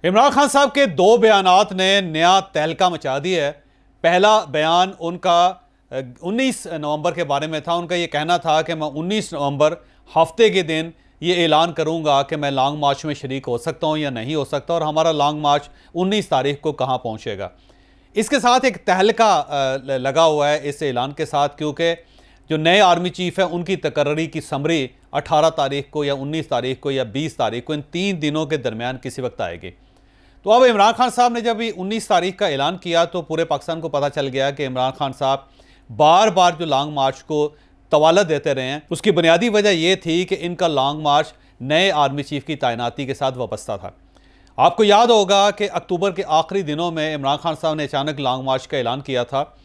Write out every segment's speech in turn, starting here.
इमरान खान साहब के दो बयानात ने नया तहलका मचा दिया है। पहला बयान उनका 19 नवंबर के बारे में था। उनका ये कहना था कि मैं 19 नवंबर हफ्ते के दिन ये ऐलान करूंगा कि मैं लॉन्ग मार्च में शरीक हो सकता हूं या नहीं हो सकता, और हमारा लॉन्ग मार्च 19 तारीख को कहां पहुंचेगा। इसके साथ एक तहलका लगा हुआ है इस ऐलान के साथ, क्योंकि जो नए आर्मी चीफ है उनकी तकर्री की समरी 18 तारीख को या 19 तारीख को या 20 तारीख को, इन 3 दिनों के दरमियान किसी वक्त आएगी। तो अब इमरान खान साहब ने जब 19 तारीख का ऐलान किया तो पूरे पाकिस्तान को पता चल गया कि इमरान खान साहब बार बार जो लॉन्ग मार्च को तवालत देते रहे हैं, उसकी बुनियादी वजह यह थी कि इनका लॉन्ग मार्च नए आर्मी चीफ की तैनाती के साथ वाबस्ता था। आपको याद होगा कि अक्टूबर के आखिरी दिनों में इमरान खान साहब ने अचानक लॉन्ग मार्च का ऐलान किया था,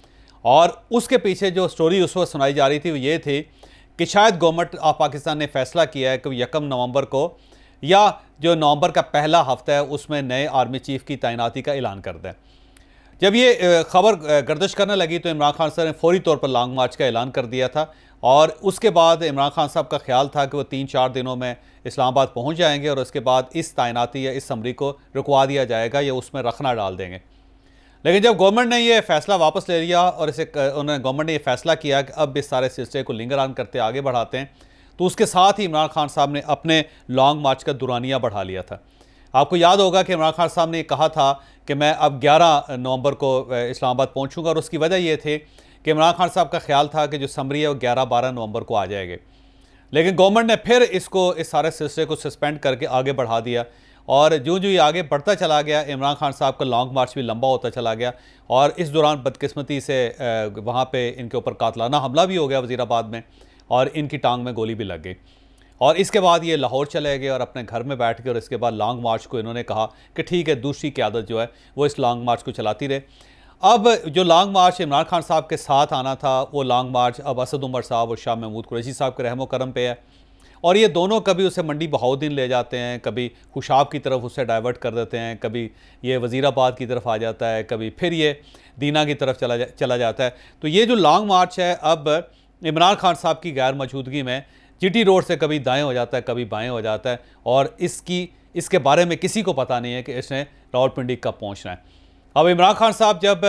और उसके पीछे जो स्टोरी उस वक्त सुनाई जा रही थी वो ये थी कि शायद गवर्नमेंट ऑफ पाकिस्तान ने फैसला किया है कि 1 नवंबर को या जो नवंबर का पहला हफ्ता है उसमें नए आर्मी चीफ की तैनाती का ऐलान कर दें। जब ये खबर गर्दिश करने लगी तो इमरान खान साहब ने फौरी तौर पर लॉन्ग मार्च का ऐलान कर दिया था, और उसके बाद इमरान खान साहब का ख्याल था कि वो 3-4 दिनों में इस्लामाबाद पहुंच जाएंगे और उसके बाद इस तैनाती या इस समरी को रुकवा दिया जाएगा या उसमें रखना डाल देंगे। लेकिन जब गवर्नमेंट ने ये फैसला वापस ले लिया और गवर्नमेंट ने ये फैसला किया कि अब इस सारे सिलसिले को लिंगर ऑन करते आगे बढ़ाते हैं, तो उसके साथ ही इमरान खान साहब ने अपने लॉन्ग मार्च का दुरानिया बढ़ा लिया था। आपको याद होगा कि इमरान खान साहब ने कहा था कि मैं अब 11 नवंबर को इस्लामाबाद पहुंचूंगा, और उसकी वजह यह थी कि इमरान खान साहब का ख्याल था कि जो समरी है वो 11-12 नवंबर को आ जाएगी। लेकिन गवर्नमेंट ने फिर इस सारे सिलसिले को सस्पेंड करके आगे बढ़ा दिया, और जो ये आगे बढ़ता चला गया, इमरान खान साहब का लॉन्ग मार्च भी लंबा होता चला गया, और इस दौरान बदकिस्मती से वहाँ पे इनके ऊपर कातलाना हमला भी हो गया वज़ीराबाद में, और इनकी टांग में गोली भी लग गई। और इसके बाद ये लाहौर चले गए और अपने घर में बैठ के, और इसके बाद लॉन्ग मार्च को इन्होंने कहा कि ठीक है, दूसरी क़यादत जो है वो इस लॉन्ग मार्च को चलाती रहे। अब जो लॉन्ग मार्च इमरान खान साहब के साथ आना था, वो लॉन्ग मार्च अब असद उमर साहब और शाह महमूद कुरैशी साहब के रहमो करम पे है, और ये दोनों कभी उसे मंडी बहाउद्दीन ले जाते हैं, कभी खुशाब की तरफ उसे डाइवर्ट कर देते हैं, कभी ये वज़ीराबाद की तरफ आ जाता है, कभी फिर ये दीना की तरफ चला जाता है। तो ये जो लॉन्ग मार्च है अब इमरान खान साहब की गैर मौजूदगी में जीटी रोड से कभी दाएं हो जाता है, कभी बाएं हो जाता है, और इसके बारे में किसी को पता नहीं है कि इसने रावलपिंडी कब पहुंचना है। अब इमरान खान साहब जब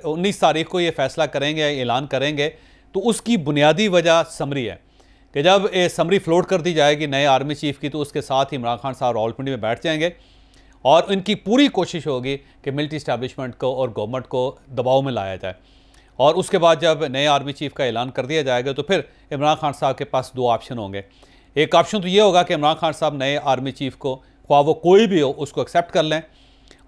19 तारीख को ये फैसला करेंगे, ऐलान करेंगे, तो उसकी बुनियादी वजह समरी है कि जब समरी फ्लोट कर दी जाएगी नए आर्मी चीफ की, तो उसके साथ ही इमरान खान साहब रावलपिंडी में बैठ जाएंगे, और इनकी पूरी कोशिश होगी कि मिलिट्री इस्टेब्लिशमेंट को और गवर्नमेंट को दबाव में लाया जाए। और उसके बाद जब नए आर्मी चीफ का ऐलान कर दिया जाएगा तो फिर इमरान खान साहब के पास 2 ऑप्शन होंगे। एक ऑप्शन तो ये होगा कि इमरान खान साहब नए आर्मी चीफ को, ख्वाह वो कोई भी हो, उसको एक्सेप्ट कर लें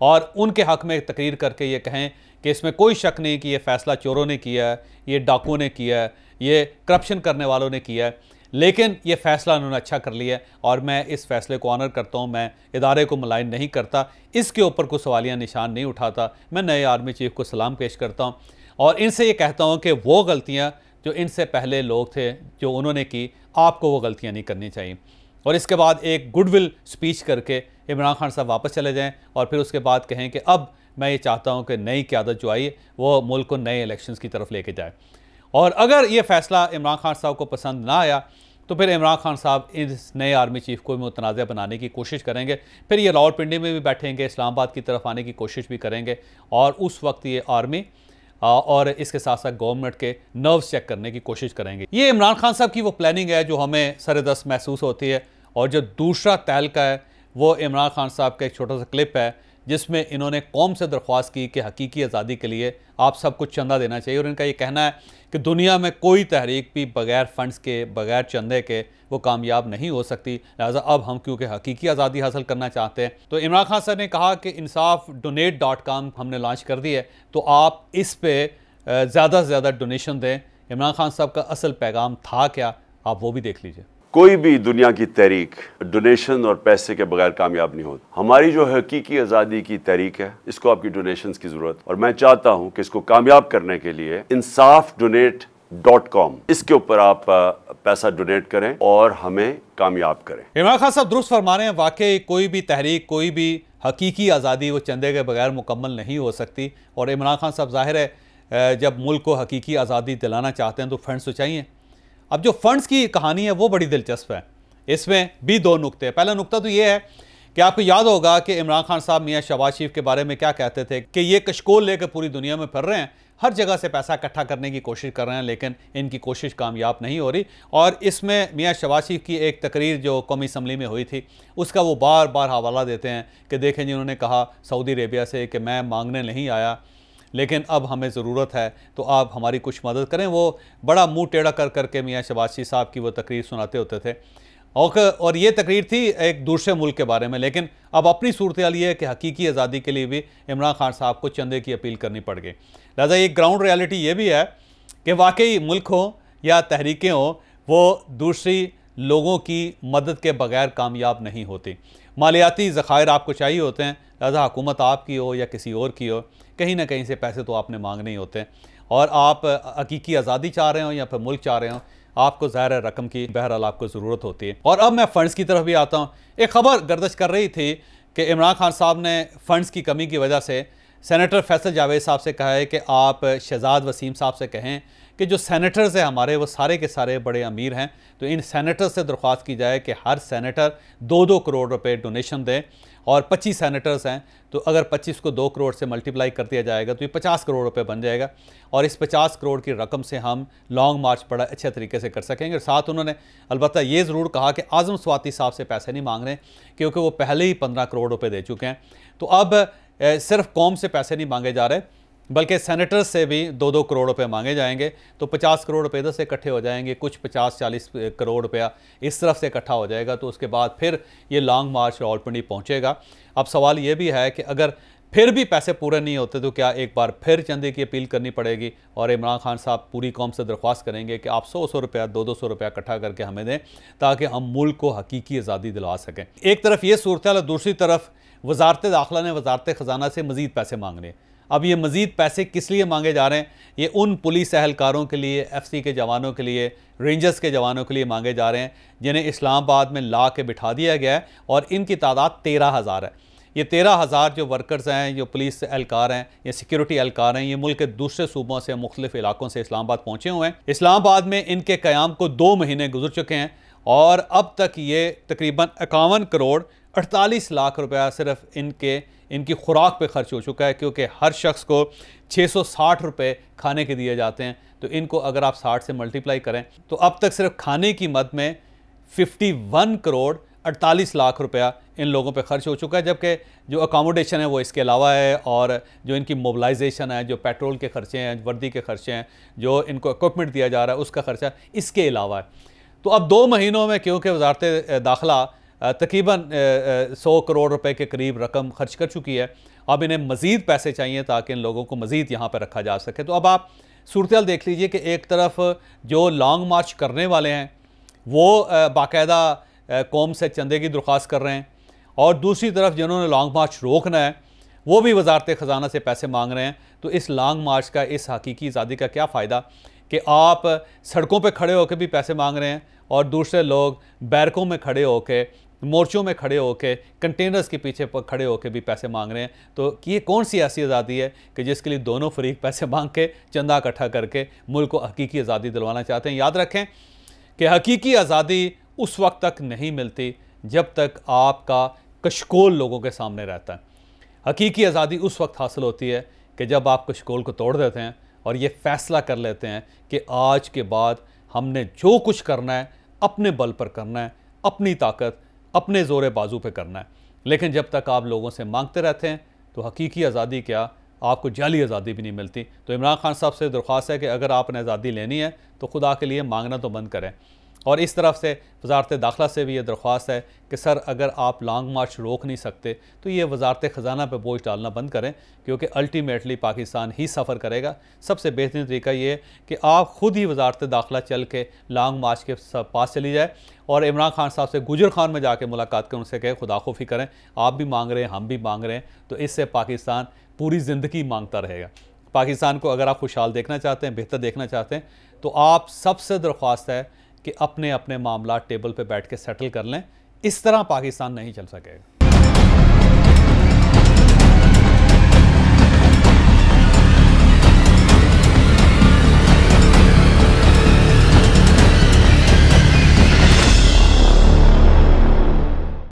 और उनके हक़ में तकरीर करके ये कहें कि इसमें कोई शक नहीं कि ये फ़ैसला चोरों ने किया है, ये डाकुओं ने किया है, ये करप्शन करने वालों ने किया है, लेकिन ये फ़ैसला उन्होंने अच्छा कर लिया है और मैं इस फ़ैसले को ऑनर करता हूँ, मैं इदारे को मुलायन नहीं करता, इसके ऊपर कोई सवालिया निशान नहीं उठाता, मैं नए आर्मी चीफ को सलाम पेश करता हूँ और इनसे ये कहता हूँ कि वो गलतियाँ जो इनसे पहले लोग थे जो उन्होंने की, आपको वो गलतियाँ नहीं करनी चाहिए। और इसके बाद एक गुडविल स्पीच करके इमरान खान साहब वापस चले जाएं और फिर उसके बाद कहें कि अब मैं ये चाहता हूँ कि नई क़यादत जो आई वो मुल्क को नए इलेक्शंस की तरफ लेके जाए। और अगर ये फ़ैसला इमरान खान साहब को पसंद ना आया तो फिर इमरान खान साहब इस नए आर्मी चीफ को मुतनाज़ बनाने की कोशिश करेंगे, फिर ये रावलपिंडी में भी बैठेंगे, इस्लामाबाद की तरफ आने की कोशिश भी करेंगे, और उस वक्त ये आर्मी और इसके साथ साथ गवर्नमेंट के नर्व्स चेक करने की कोशिश करेंगे। ये इमरान खान साहब की वो प्लानिंग है जो हमें सरदस्त महसूस होती है। और जो दूसरा तहलका है वो इमरान खान साहब का एक छोटा सा क्लिप है जिसमें इन्होंने कौम से दरख्वास्त की कि हकीकी आज़ादी के लिए आप सब कुछ चंदा देना चाहिए, और इनका ये कहना है कि दुनिया में कोई तहरीक भी बग़ैर फ़ंड्स के, बग़ैर चंदे के वो कामयाब नहीं हो सकती, लिहाजा अब हम क्योंकि हकीकी आज़ादी हासिल करना चाहते हैं। तो इमरान खान साहब ने कहा कि insafdonate.com हमने लॉन्च कर दी है, तो आप इस पर ज़्यादा से ज़्यादा डोनेशन दें। इमरान खान साहब का असल पैगाम था क्या, आप वो भी देख लीजिए। कोई भी दुनिया की तहरीक डोनेशन और पैसे के बगैर कामयाब नहीं होती। हमारी जो हकीकी आज़ादी की तहरीक है, इसको आपकी डोनेशंस की ज़रूरत, और मैं चाहता हूं कि इसको कामयाब करने के लिए insafdonate.com इसके ऊपर आप पैसा डोनेट करें और हमें कामयाब करें। इमरान खान साहब दुरुस्त फरमा रहे हैं, वाकई कोई भी तहरीक, कोई भी हकीकी आज़ादी वो चंदे के बगैर मुकम्मल नहीं हो सकती। और इमरान खान साहब ज़ाहिर है जब मुल्क को हकीकी आज़ादी दिलाना चाहते हैं तो फंड्स तो चाहिए। अब जो फंड्स की कहानी है वो बड़ी दिलचस्प है, इसमें भी 2 नुक्ते हैं। पहला नुक्ता तो ये है कि आपको याद होगा कि इमरान खान साहब मियां शहबाज शरीफ के बारे में क्या कहते थे कि ये कशकोल लेकर पूरी दुनिया में फिर रहे हैं, हर जगह से पैसा इकट्ठा करने की कोशिश कर रहे हैं, लेकिन इनकी कोशिश कामयाब नहीं हो रही। और इसमें मियां शहबाज शरीफ की एक तकरीर जो कौमी असम्बली में हुई थी उसका वो बार बार हवाला देते हैं कि देखें जी, उन्होंने कहा सऊदी अरेबिया से कि मैं मांगने नहीं आया, लेकिन अब हमें ज़रूरत है तो आप हमारी कुछ मदद करें। वो बड़ा मुंह टेढ़ा कर करके मियां शहबाज शरीफ साहब की वो तकरीर सुनाते होते थे, और ये तकरीर थी एक दूसरे मुल्क के बारे में। लेकिन अब अपनी सूरत हाल ये है कि हकीकी आज़ादी के लिए भी इमरान खान साहब को चंदे की अपील करनी पड़ गई। लिहाजा एक ग्राउंड रियलिटी ये भी है कि वाकई मुल्क हो या तहरीकें हो, वो दूसरी लोगों की मदद के बगैर कामयाब नहीं होती। मालियाती ज़खायर आपको चाहिए होते हैं, लिहाजा हुकूमत आपकी हो या किसी और की हो, कहीं ना कहीं से पैसे तो आपने मांगने ही होते हैं। और आप हकीकी आज़ादी चाह रहे हो या फिर मुल्क चाह रहे हो, आपको ज़ाहिर रकम की बहरहाल आपको ज़रूरत होती है। और अब मैं फ़ंड्स की तरफ भी आता हूँ। एक ख़बर गर्दिश कर रही थी कि इमरान खान साहब ने फ़ंड्स की कमी की वजह से सेनेटर फैसल जावेद साहब से कहा है कि आप शहजाद वसीम साहब से कहें कि जो सेनेटर्स हैं हमारे, वो सारे के सारे बड़े अमीर हैं, तो इन सेनेटर्स से दरख्वास्त की जाए कि हर सेनेटर 2-2 करोड़ रुपए डोनेशन दें। और 25 सेनेटर्स हैं, तो अगर 25 को 2 करोड़ से मल्टीप्लाई कर दिया जाएगा तो ये 50 करोड़ रुपए बन जाएगा। और इस 50 करोड़ की रकम से हम लॉन्ग मार्च बड़ा अच्छे तरीके से कर सकेंगे। और साथ उन्होंने अलबत्ता ये ज़रूर कहा कि आज़म स्वाति साहब से पैसे नहीं मांग रहे, क्योंकि वो पहले ही 15 करोड़ रुपए दे चुके हैं। तो अब सिर्फ कौम से पैसे नहीं मांगे जा रहे, बल्कि सेनेटर्स से भी 2-2 करोड़ रुपए मांगे जाएंगे। तो 50 करोड़ रुपए इधर से इकट्ठे हो जाएंगे, कुछ 50-40 करोड़ रुपया इस तरफ से इकट्ठा हो जाएगा। तो उसके बाद फिर ये लॉन्ग मार्च रावलपिंडी पहुंचेगा। अब सवाल ये भी है कि अगर फिर भी पैसे पूरे नहीं होते तो क्या एक बार फिर चंदे की अपील करनी पड़ेगी और इमरान खान साहब पूरी कौम से दरख्वास्त करेंगे कि आप 100-100 रुपया 200-200 रुपया इकट्ठा करके हमें दें, ताकि हम मुल्क को हकीकी आज़ादी दिलवा सकें। एक तरफ ये सूरत है, दूसरी तरफ वजारत दाखिला ने वजारत ख़जाना से मज़ीद पैसे मांगने। अब ये मज़ीद पैसे किस लिए मांगे जा रहे हैं? ये उन पुलिस एहलकारों के लिए, FC के जवानों के लिए, रेंजर्स के जवानों के लिए मांगे जा रहे हैं जिन्हें इस्लामाबाद में ला के बिठा दिया गया है, और इनकी तादाद 13,000 है। ये 13,000 जो वर्कर्स हैं, जो पुलिस एहलकार हैं या सिक्योरिटी एहलकार हैं, ये मुल्क के दूसरे सूबों से, मुख्तलिफ इलाकों से इस्लामाबाद पहुँचे हुए हैं। इस्लामाबाद में इनके क़याम को 2 महीने गुजर चुके हैं और अब तक ये तकरीबन 51 करोड़ 48 लाख रुपया सिर्फ इनकी खुराक पे खर्च हो चुका है, क्योंकि हर शख्स को 660 रुपये खाने के दिए जाते हैं। तो इनको अगर आप 60 से मल्टीप्लाई करें तो अब तक सिर्फ खाने की मद में 51 करोड़ 48 लाख रुपया इन लोगों पे खर्च हो चुका है। जबकि जो अकोमोडेशन है वो इसके अलावा है, और जो इनकी मोबिलाइजेशन है, जो पेट्रोल के खर्चे हैं, वर्दी के खर्चे हैं, जो इनको इक्विपमेंट दिया जा रहा है उसका खर्चा इसके अलावा है। तो अब 2 महीनों में क्योंकि वजारत दाखिला तकरीबन 100 करोड़ रुपए के करीब रकम खर्च कर चुकी है, अब इन्हें मज़ीद पैसे चाहिए ताकि इन लोगों को मज़ीद यहाँ पर रखा जा सके। तो अब आप सूरत देख लीजिए कि एक तरफ जो लॉन्ग मार्च करने वाले हैं वो बाकायदा कौम से चंदे की दरख्वास्त कर रहे हैं, और दूसरी तरफ जिन्होंने लॉन्ग मार्च रोकना है वो भी वजारत ख़जाना से पैसे मांग रहे हैं। तो इस लॉन्ग मार्च का, इस हकीकी आज़ादी का क्या फ़ायदा कि आप सड़कों पे खड़े होकर भी पैसे मांग रहे हैं और दूसरे लोग बैरकों में खड़े होकर, मोर्चों में खड़े होकर, कंटेनर्स के पीछे पर खड़े होकर भी पैसे मांग रहे हैं। तो ये कौन सी ऐसी आज़ादी है कि जिसके लिए दोनों फरीक पैसे मांग के, चंदा इकट्ठा करके मुल्क को हकीकी आज़ादी दिलवाना चाहते हैं? याद रखें कि हकीकी आज़ादी उस वक्त तक नहीं मिलती जब तक आपका कशकोल लोगों के सामने रहता है। हकीकी आज़ादी उस वक्त हासिल होती है कि जब आप कशकोल को तोड़ देते हैं और ये फ़ैसला कर लेते हैं कि आज के बाद हमने जो कुछ करना है अपने बल पर करना है, अपनी ताकत, अपने ज़ोर बाजू पे करना है। लेकिन जब तक आप लोगों से मांगते रहते हैं तो हकीकी आज़ादी क्या, आपको जाली आज़ादी भी नहीं मिलती। तो इमरान खान साहब से दरख्वास्त है कि अगर आपने आज़ादी लेनी है तो खुदा के लिए मांगना तो बंद करें। और इस तरफ से वजारत दाखिला से भी ये दरख्वास्त है कि सर अगर आप लॉन्ग मार्च रोक नहीं सकते तो ये वजारत ख़जाना पे बोझ डालना बंद करें, क्योंकि अल्टीमेटली पाकिस्तान ही सफ़र करेगा। सबसे बेहतरीन तरीका ये है कि आप ख़ुद ही वजारत दाखिला चल के लॉन्ग मार्च के पास चली जाए और इमरान खान साहब से गुजर खान में जाके मुलाकात करें, उनसे कहे खुदाखुफी करें, आप भी मांग रहे हैं, हम भी मांग रहे हैं। तो इससे पाकिस्तान पूरी ज़िंदगी मांगता रहेगा। पाकिस्तान को अगर आप खुशहाल देखना चाहते हैं, बेहतर देखना चाहते हैं, तो आप सबसे दरख्वास्त है कि अपने अपने मामला टेबल पे बैठ के सेटल कर लें। इस तरह पाकिस्तान नहीं चल सकेगा।